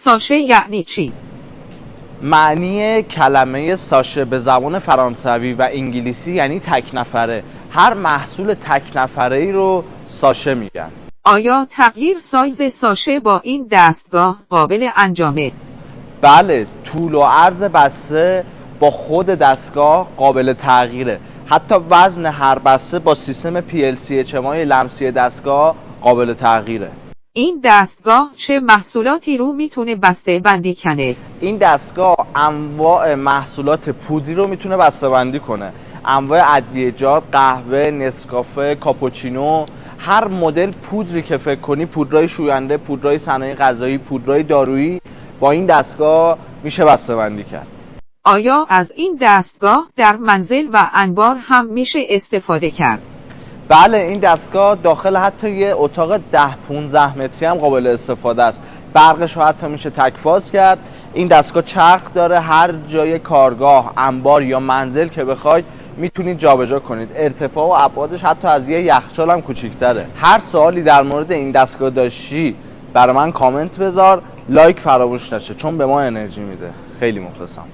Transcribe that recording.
ساشه یعنی چی؟ معنی کلمه ساشه به زبان فرانسوی و انگلیسی یعنی تک نفره. هر محصول تک نفره‌ای رو ساشه میگن. آیا تغییر سایز ساشه با این دستگاه قابل انجامه؟ بله، طول و عرض بسته با خود دستگاه قابل تغییره. حتی وزن هر بسته با سیستم PLC HMI لمسی دستگاه قابل تغییره. این دستگاه چه محصولاتی رو میتونه بسته بندی کنه؟ این دستگاه انواع محصولات پودری رو میتونه بسته بندی کنه. انواع ادویه‌جات، قهوه، نسکافه، کاپوچینو، هر مدل پودری که فکر کنی، پودرای شوینده، پودرای صنایع غذایی، پودرای دارویی، با این دستگاه میشه بسته بندی کرد. آیا از این دستگاه در منزل و انبار هم میشه استفاده کرد؟ بله، این دستگاه داخل حتی یه اتاق 10-15 متری هم قابل استفاده است. برقش رو حتی میشه تک‌فاز کرد. این دستگاه چرخ داره، هر جای کارگاه، انبار یا منزل که بخواید میتونید جابجا کنید. ارتفاع و ابعادش حتی از یه یخچال هم کوچیک‌تره. هر سوالی در مورد این دستگاه داشتی برای من کامنت بذار، لایک فراموش نشه چون به ما انرژی میده. خیلی مخلصم.